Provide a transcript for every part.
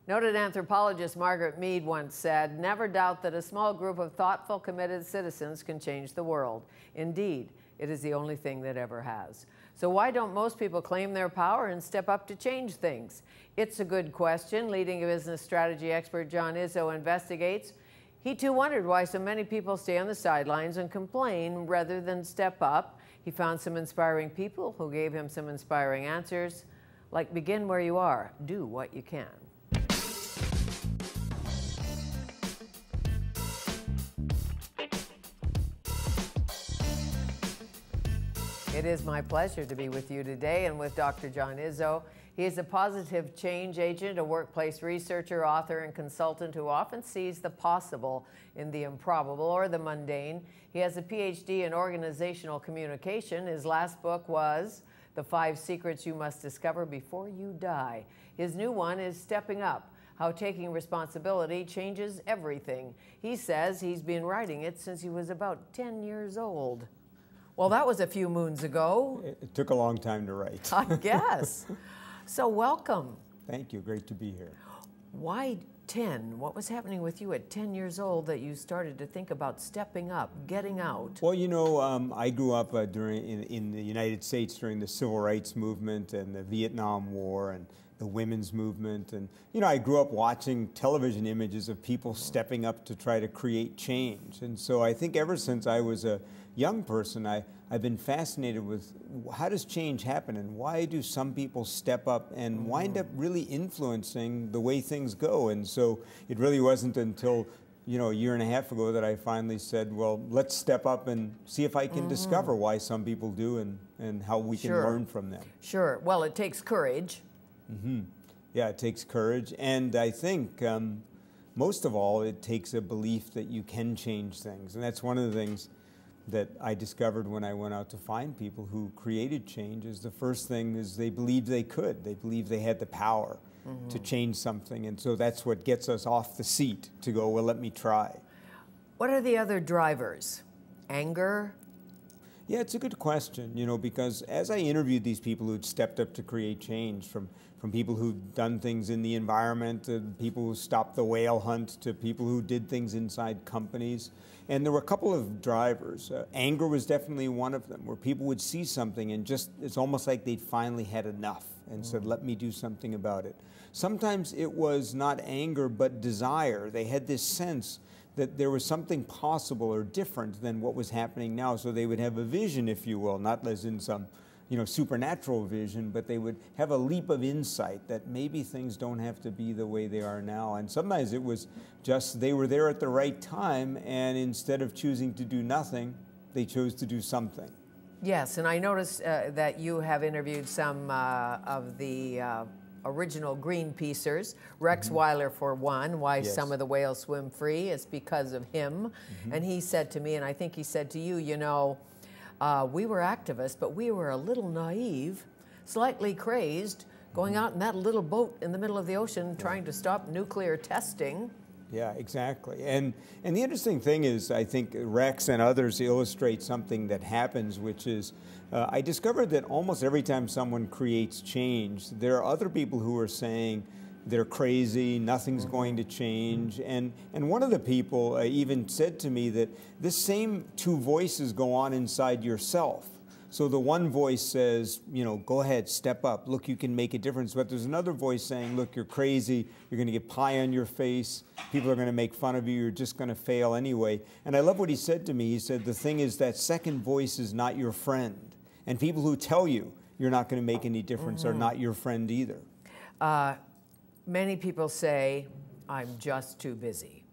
Noted anthropologist Margaret Mead once said, "Never doubt that a small group of thoughtful, committed citizens can change the world. Indeed, it is the only thing that ever has." So why don't most people claim their power and step up to change things? It's a good question. Leading business strategy expert John Izzo investigates. He too wondered why so many people stay on the sidelines and complain rather than step up. He found some inspiring people who gave him some inspiring answers, like begin where you are, do what you can. It is my pleasure to be with you today and with Dr. John Izzo. He is a positive change agent, a workplace researcher, author, and consultant who often sees the possible in the improbable or the mundane. He has a PhD in organizational communication. His last book was The 5 Secrets You Must Discover Before You Die. His new one is Stepping Up, How Taking Responsibility Changes Everything. He says he's been writing it since he was about 10 years old. Well, that was a few moons ago. It took a long time to write. I guess. So welcome. Thank you. Great to be here. Why 10? What was happening with you at 10 years old that you started to think about stepping up, getting out? Well, you know, I grew up in the United States during the Civil Rights Movement and the Vietnam War and the women's movement. And, you know, I grew up watching television images of people stepping up to try to create change. And so I think ever since I was a young person, I've been fascinated with how does change happen and why do some people step up and wind up really influencing the way things go. And so it really wasn't until, you know, a year and a half ago that I finally said, well, let's step up and see if I can discover why some people do and how we can learn from them. Sure. Well, it takes courage. Yeah, it takes courage. And I think most of all, it takes a belief that you can change things. And that's one of the things that I discovered when I went out to find people who created change. Is the first thing is they believed they could. They believed they had the power to change something. And so that's what gets us off the seat to go, well, let me try. What are the other drivers? Anger? Yeah, it's a good question, you know, because as I interviewed these people who'd stepped up to create change, from people who'd done things in the environment, to people who stopped the whale hunt, to people who did things inside companies. And there were a couple of drivers. Anger was definitely one of them, where people would see something and just, it's almost like they'd finally had enough and said, let me do something about it. Sometimes it was not anger, but desire. They had this sense that there was something possible or different than what was happening now. So they would have a vision, if you will, not as in some, you know, supernatural vision, but they would have a leap of insight that maybe things don't have to be the way they are now. And sometimes it was just they were there at the right time, and instead of choosing to do nothing, they chose to do something. Yes, and I noticed that you have interviewed some of the original Greenpeacers, Rex Weiler for one, why some of the whales swim free. It's because of him. And he said to me, and I think he said to you, you know, we were activists, but we were a little naive, slightly crazed, going out in that little boat in the middle of the ocean trying to stop nuclear testing. Yeah, exactly. And the interesting thing is, I think Rex and others illustrate something that happens, which is, I discovered that almost every time someone creates change, there are other people who are saying they're crazy, nothing's going to change. And one of the people even said to me that this same two voices go on inside yourself. So the one voice says, you know, go ahead, step up, look, you can make a difference. But there's another voice saying, look, you're crazy, you're going to get pie on your face, people are going to make fun of you, you're just going to fail anyway. And I love what he said to me. He said, the thing is that second voice is not your friend. And people who tell you you're not going to make any difference are not your friend either. Many people say, I'm just too busy.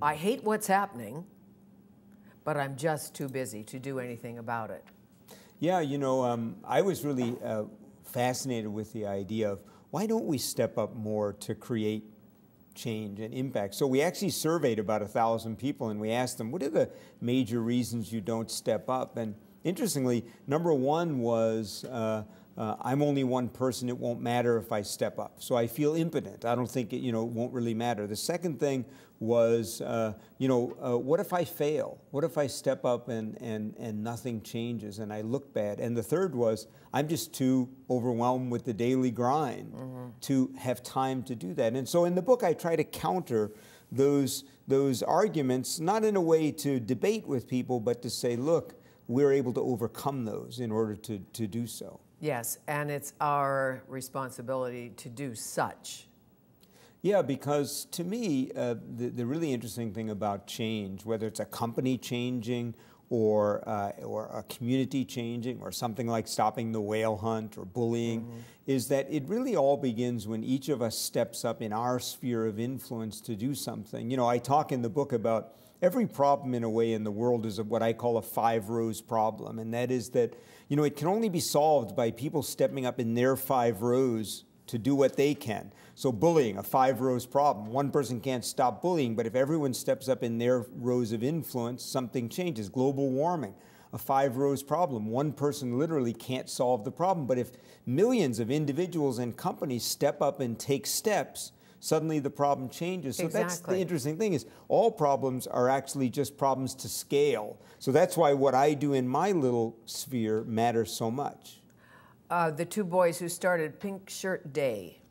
I hate what's happening, but I'm just too busy to do anything about it. Yeah, you know, I was really fascinated with the idea of why don't we step up more to create change and impact. So we actually surveyed about 1,000 people and we asked them, what are the major reasons you don't step up? And interestingly, number one was I'm only one person, it won't matter if I step up. So I feel impotent. I don't think it, won't really matter. The second thing was, what if I fail? What if I step up and nothing changes and I look bad? And the third was, I'm just too overwhelmed with the daily grind to have time to do that. And so in the book, I try to counter those arguments, not in a way to debate with people, but to say, look, we're able to overcome those in order to do so. Yes, and it's our responsibility to do such. Yeah, because to me, the really interesting thing about change, whether it's a company changing or a community changing or something like stopping the whale hunt or bullying, is that it really all begins when each of us steps up in our sphere of influence to do something. I talk in the book about every problem in a way in the world is what I call a 5 rows problem, and that is that it can only be solved by people stepping up in their 5 rows to do what they can. So bullying, a 5 rows problem. One person can't stop bullying, but if everyone steps up in their rows of influence, something changes. Global warming, a 5 rows problem. One person literally can't solve the problem, but if millions of individuals and companies step up and take steps, suddenly the problem changes. So Exactly. That's the interesting thing, is all problems are actually just problems to scale. So that's why what I do in my little sphere matters so much. The 2 boys who started Pink Shirt Day.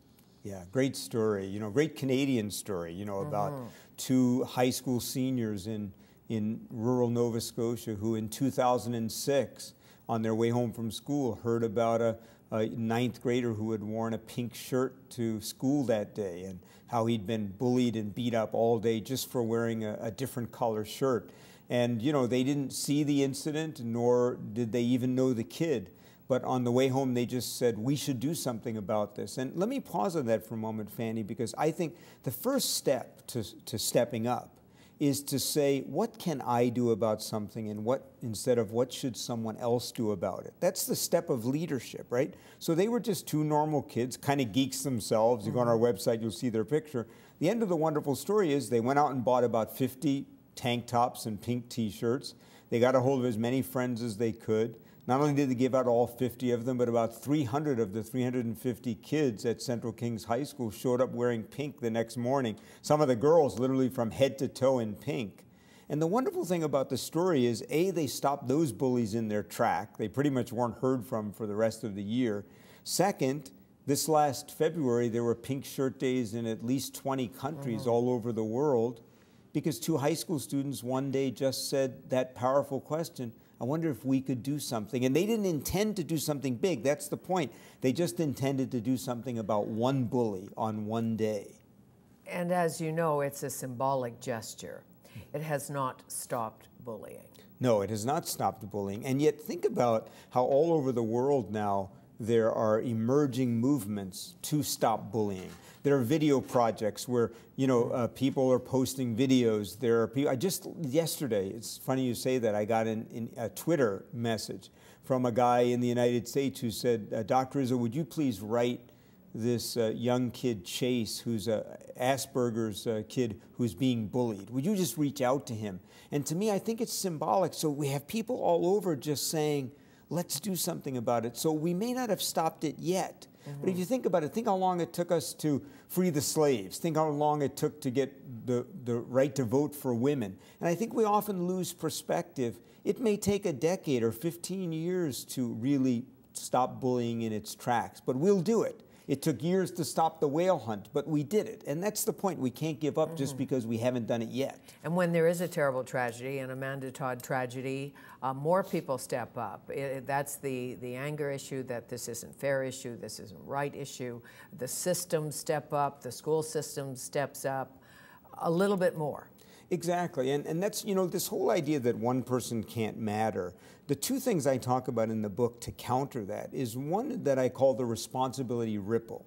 Yeah, great story. Great Canadian story, about 2 high school seniors in rural Nova Scotia who in 2006, on their way home from school, heard about a 9th grader who had worn a pink shirt to school that day and how he'd been bullied and beat up all day just for wearing a different color shirt. And, they didn't see the incident, nor did they even know the kid. But on the way home, they just said, we should do something about this. And let me pause on that for a moment, Fanny, because I think the first step to stepping up is to say, what can I do about something, and instead of what should someone else do about it? That's the step of leadership, right? So they were just 2 normal kids, kind of geeks themselves. You go on our website, you'll see their picture. The end of the wonderful story is they went out and bought about 50 tank tops and pink T-shirts. They got a hold of as many friends as they could. Not only did they give out all 50 of them, but about 300 of the 350 kids at Central Kings High School showed up wearing pink the next morning. Some of the girls literally from head to toe in pink. And the wonderful thing about the story is, A, they stopped those bullies in their track. They pretty much weren't heard from for the rest of the year. Second, this last February, there were pink shirt days in at least 20 countries all over the world, because 2 high school students one day just said that powerful question, I wonder if we could do something. And they didn't intend to do something big. That's the point. They just intended to do something about one bully on one day. And as you know, it's a symbolic gesture. It has not stopped bullying. No, it has not stopped bullying. And yet think about how all over the world now there are emerging movements to stop bullying. There are video projects where, people are posting videos. There are people, yesterday, it's funny you say that, I got in a Twitter message from a guy in the United States who said, Dr. Izzo, would you please write this young kid, Chase, who's Asperger's kid who's being bullied? Would you just reach out to him? And to me, I think it's symbolic. So we have people all over just saying, let's do something about it. So we may not have stopped it yet. But if you think about it, think how long it took us to free the slaves. Think how long it took to get the right to vote for women. And I think we often lose perspective. It may take a decade or 15 years to really stop bullying in its tracks, but we'll do it. It took years to stop the whale hunt, but we did it. And that's the point. We can't give up just because we haven't done it yet. And when there is a terrible tragedy, an Amanda Todd tragedy, more people step up. That's the anger issue, that this isn't fair issue, this isn't right issue. The systems step up, the school system steps up a little bit more. Exactly, and that's, this whole idea that one person can't matter. The 2 things I talk about in the book to counter that is one that I call the responsibility ripple,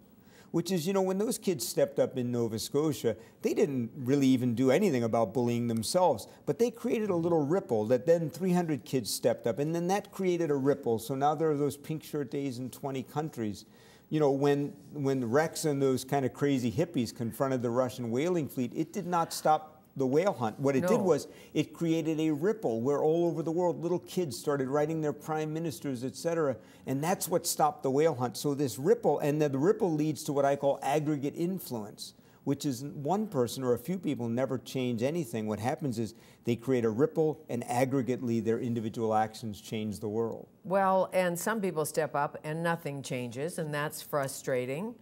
which is, when those kids stepped up in Nova Scotia, they didn't really even do anything about bullying themselves, but they created a little ripple that then 300 kids stepped up, and then that created a ripple. So now there are those pink shirt days in 20 countries. When Rex and those kind of crazy hippies confronted the Russian whaling fleet, it did not stop the whale hunt. What it No. did was it created a ripple where all over the world little kids started writing their prime ministers, etc. And that's what stopped the whale hunt. So this ripple, and then the ripple leads to what I call aggregate influence, which is one person or a few people never change anything. What happens is they create a ripple, and aggregately their individual actions change the world. Well, and some people step up and nothing changes, and that's frustrating.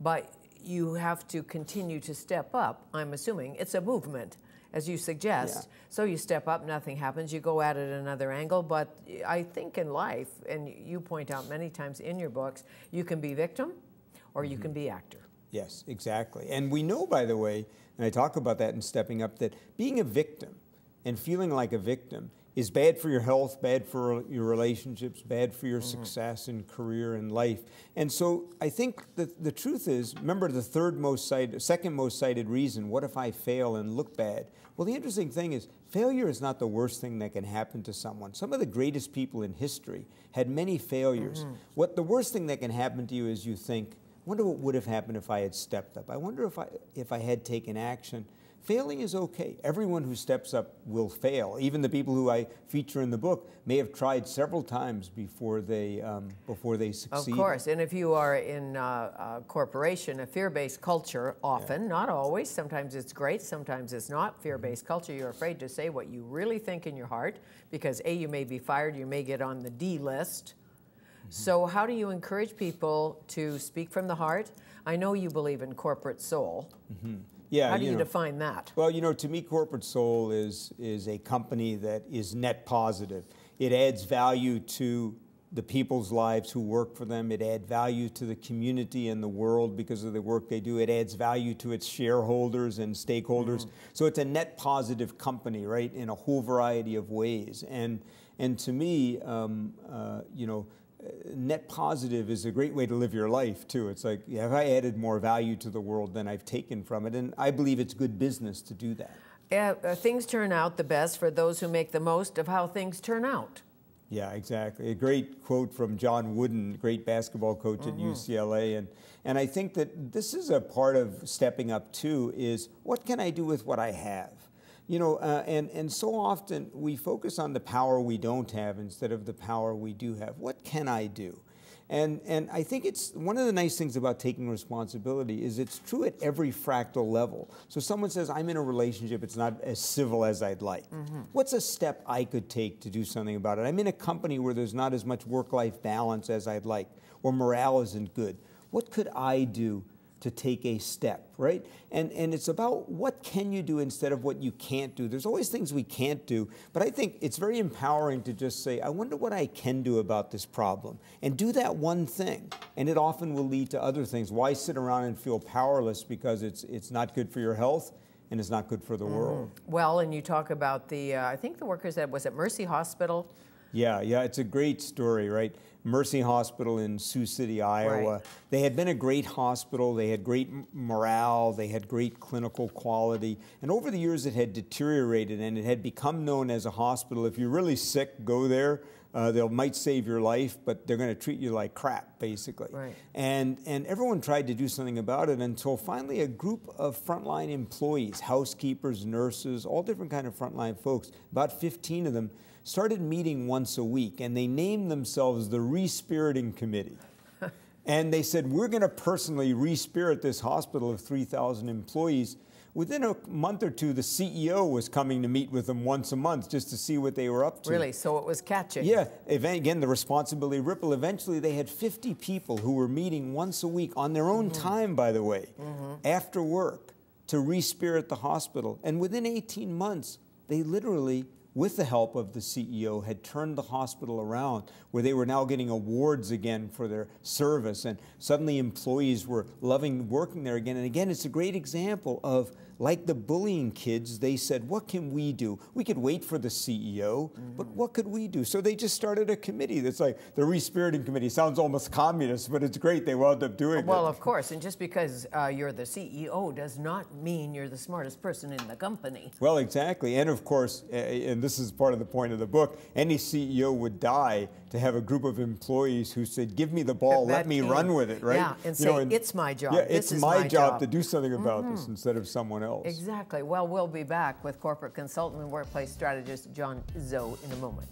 But you have to continue to step up, I'm assuming. It's a movement, as you suggest. Yeah. So you step up, nothing happens, you go at it another angle. But I think in life, and you point out many times in your books, you can be victim or you can be actor. Yes, exactly. And we know, by the way, and I talk about that in Stepping Up, that being a victim and feeling like a victim is bad for your health, bad for your relationships, bad for your success in career and life. And so I think that the truth is, remember the second most cited reason, what if I fail and look bad? Well, the interesting thing is, failure is not the worst thing that can happen to someone. Some of the greatest people in history had many failures. What the worst thing that can happen to you is you think, I wonder what would have happened if I had stepped up. I wonder if I had taken action. Failing is okay. Everyone who steps up will fail. Even the people who I feature in the book may have tried several times before they succeed. Of course, and if you are in a corporation, a fear-based culture, often, not always, sometimes it's great, sometimes it's not, fear-based culture, you're afraid to say what you really think in your heart, because A, you may be fired, you may get on the D list. So how do you encourage people to speak from the heart? I know you believe in corporate soul. Yeah, How do you define that? Well, to me, corporate soul is a company that is net positive. It adds value to the people's lives who work for them. It adds value to the community and the world because of the work they do. It adds value to its shareholders and stakeholders. So it's a net positive company, right, in a whole variety of ways. And to me, net positive is a great way to live your life, too. It's like, have I added more value to the world than I've taken from it? And I believe it's good business to do that. Things turn out the best for those who make the most of how things turn out. Yeah, exactly. A great quote from John Wooden, great basketball coach at UCLA. And I think that this is a part of stepping up, too, is what can I do with what I have? And so often we focus on the power we don't have instead of the power we do have. What can I do? And I think it's one of the nice things about taking responsibility is it's true at every fractal level. So someone says, I'm in a relationship, it's not as civil as I'd like. What's a step I could take to do something about it? I'm in a company where there's not as much work-life balance as I'd like, or morale isn't good. What could I do to take a step, right? And it's about what can you do instead of what you can't do. There's always things we can't do, but I think it's very empowering to just say, I wonder what I can do about this problem, and do that one thing, and it often will lead to other things. Why sit around and feel powerless because it's not good for your health and it's not good for the world? Well, and you talk about the, I think the workers was at Mercy Hospital. Yeah, it's a great story, right? Mercy Hospital in Sioux City, Iowa. Right. They had been a great hospital. They had great morale. They had great clinical quality. And over the years, it had deteriorated, and it had become known as a hospital. If you're really sick, go there. They might save your life, but they're going to treat you like crap, basically. Right. And everyone tried to do something about it until finally a group of frontline employees, housekeepers, nurses, all different kind of frontline folks, about 15 of them, started meeting once a week, and they named themselves the Respiriting Committee. And they said, we're going to personally respirit this hospital of 3,000 employees. Within a month or two, the CEO was coming to meet with them once a month just to see what they were up to. Really? So it was catching? Yeah. Again, the responsibility ripple. Eventually, they had 50 people who were meeting once a week on their own time, by the way, after work, to respirit the hospital. And within 18 months, they literally, with the help of the CEO, had turned the hospital around, where they were now getting awards again for their service, and suddenly employees were loving working there again. And again, it's a great example of, like the bullying kids, they said, what can we do? We could wait for the CEO, but what could we do? So they just started a committee that's like the Respiriting Committee. Sounds almost communist, but it's great. They wound up doing it. Well, of course, and just because you're the CEO does not mean you're the smartest person in the company. Well, exactly. And of course, and this is part of the point of the book, any CEO would die to have a group of employees who said, give me the ball, let me run with it, right? Yeah, and say, it's my job. Yeah, this it's is my job job to do something about this instead of someone else. Exactly. Well, we'll be back with corporate consultant and workplace strategist John Izzo in a moment.